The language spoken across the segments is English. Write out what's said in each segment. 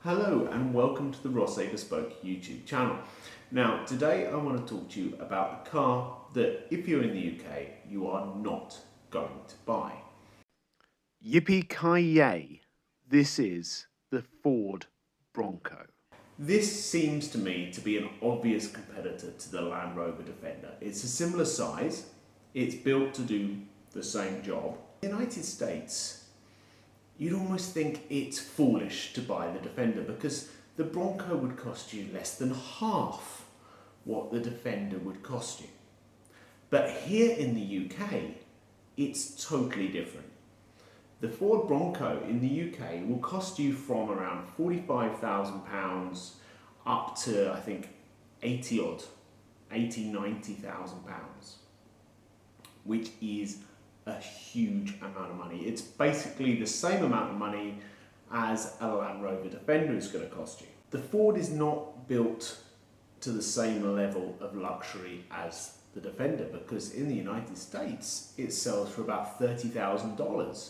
Hello and welcome to the Ross A Bespoke YouTube channel. Now today I want to talk to you about a car that if you're in the UK you are not going to buy. Yippee-ki-yay, this is the Ford Bronco. This seems to me to be an obvious competitor to the Land Rover Defender. It's a similar size, it's built to do the same job. In the United States, you'd almost think it's foolish to buy the Defender because the Bronco would cost you less than half what the Defender would cost you. But here in the UK, it's totally different. The Ford Bronco in the UK will cost you from around £45,000 up to, I think, 90,000 pounds, which is a huge amount of money. It's basically the same amount of money as a Land Rover Defender is going to cost you. The Ford is not built to the same level of luxury as the Defender because in the United States it sells for about $30,000.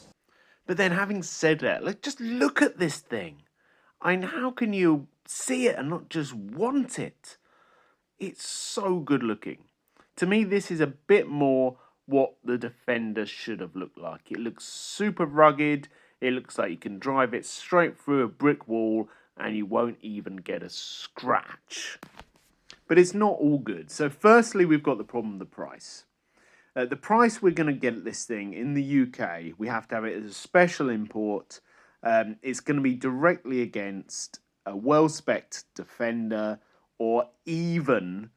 But then having said that, just look at this thing. How can you see it and not just want it? It's so good looking. To me, this is a bit more what the Defender should have looked like. It looks super rugged. It looks like you can drive it straight through a brick wall and you won't even get a scratch. But it's not all good. So firstly, we've got the problem of the price. The price we're going to get this thing in the UK, we have to have it as a special import. It's going to be directly against a well-spec'd Defender or even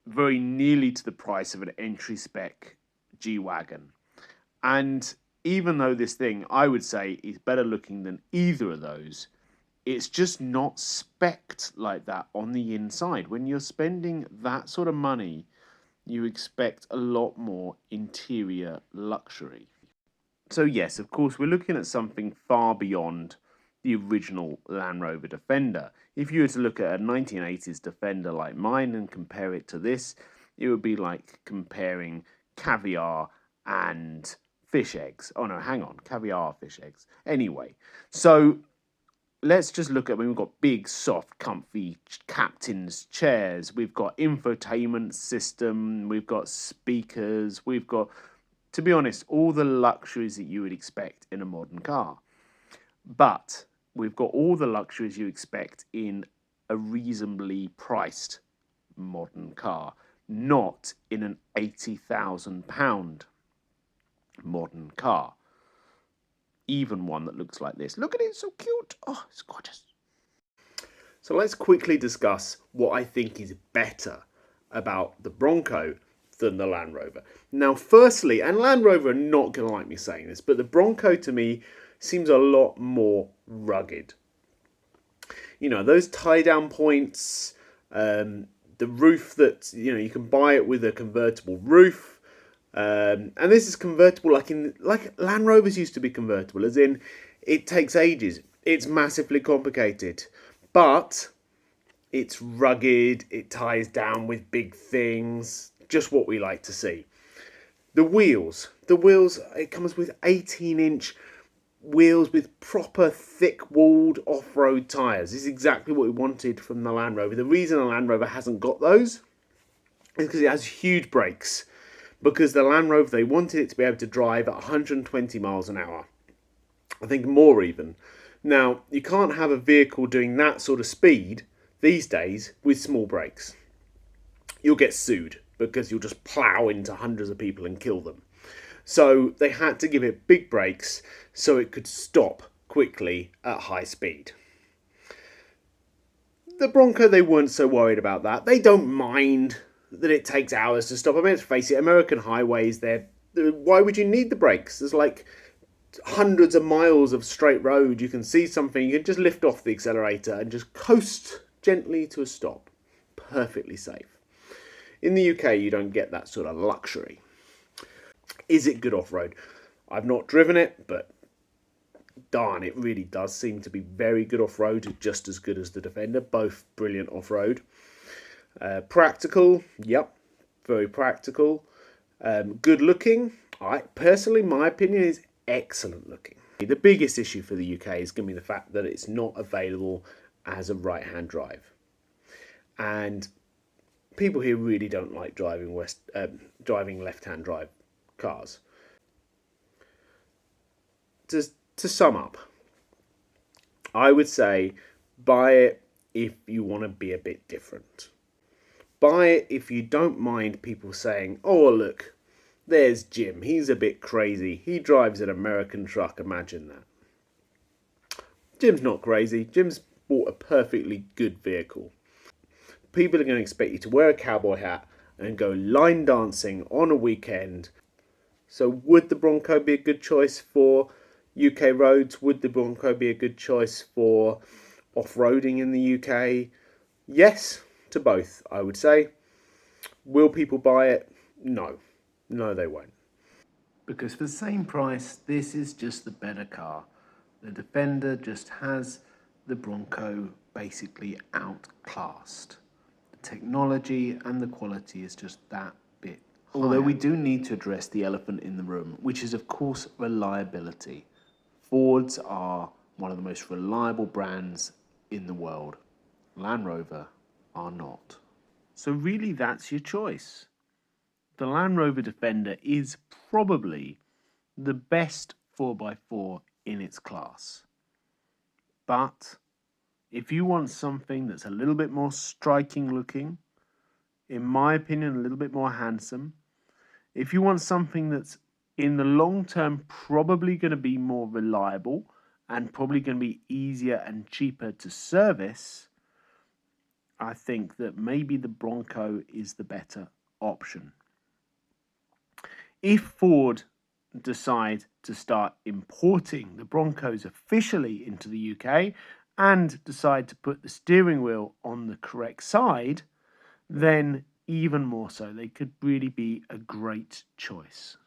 very nearly to the price of an entry spec G-Wagon. And even though this thing, I would say, is better looking than either of those, it's just not spec'd like that on the inside. When you're spending that sort of money, you expect a lot more interior luxury. So yes, of course, we're looking at something far beyond the original Land Rover Defender. If you were to look at a 1980s Defender like mine and compare it to this, it would be like comparing caviar and fish eggs. Oh no, hang on, caviar, fish eggs. Anyway, so let's just look at when we've got big, soft, comfy captain's chairs. We've got infotainment system. We've got speakers. We've got, to be honest, all the luxuries that you would expect in a modern car. But we've got all the luxuries you expect in a reasonably priced modern car, not in an £80,000 modern car. Even one that looks like this. Look at it, so cute. Oh, it's gorgeous. So let's quickly discuss what I think is better about the Bronco than the Land Rover. Now, firstly, and Land Rover are not going to like me saying this, but the Bronco to me seems a lot more rugged. You know, those tie-down points, the roof that, you can buy it with a convertible roof. And this is convertible like Land Rovers used to be convertible, as in it takes ages. It's massively complicated, but it's rugged. It ties down with big things. Just what we like to see. The wheels, it comes with 18-inch wheels with proper thick-walled off-road tyres. This is exactly what we wanted from the Land Rover. The reason the Land Rover hasn't got those is because it has huge brakes. Because the Land Rover, they wanted it to be able to drive at 120 miles an hour. I think more even. Now, you can't have a vehicle doing that sort of speed these days with small brakes. You'll get sued because you'll just plough into hundreds of people and kill them. So they had to give it big brakes so it could stop quickly at high speed. The Bronco, they weren't so worried about that. They don't mind that it takes hours to stop. I mean, let's face it, American highways, why would you need the brakes? There's like hundreds of miles of straight road. You can see something, you can just lift off the accelerator and just coast gently to a stop. Perfectly safe. In the UK, you don't get that sort of luxury. Is it good off-road? I've not driven it, but darn, it really does seem to be very good off-road, just as good as the Defender. Both brilliant off-road. Practical, yep, very practical. Good looking, personally, my opinion is excellent looking. The biggest issue for the UK is going to be the fact that it's not available as a right-hand drive. And people here really don't like driving left-hand drive cars. To sum up, I would say buy it if you want to be a bit different. Buy it if you don't mind people saying, oh, look, there's Jim. He's a bit crazy. He drives an American truck. Imagine that. Jim's not crazy. Jim's bought a perfectly good vehicle. People are going to expect you to wear a cowboy hat and go line dancing on a weekend. So would the Bronco be a good choice for UK roads? Would the Bronco be a good choice for off-roading in the UK? Yes, to both, I would say. Will people buy it? No. No, they won't. Because for the same price, this is just the better car. The Defender just has the Bronco basically outclassed. The technology and the quality is just that bit higher. Although we do need to address the elephant in the room, which is of course reliability. Fords are one of the most reliable brands in the world. Land Rover are not. So really that's your choice. The Land Rover Defender is probably the best 4x4 in its class. But if you want something that's a little bit more striking looking, in my opinion, a little bit more handsome, if you want something that's in the long term probably going to be more reliable and probably going to be easier and cheaper to service, I think that maybe the Bronco is the better option. If Ford decide to start importing the Broncos officially into the UK and decide to put the steering wheel on the correct side, then even more so, they could really be a great choice.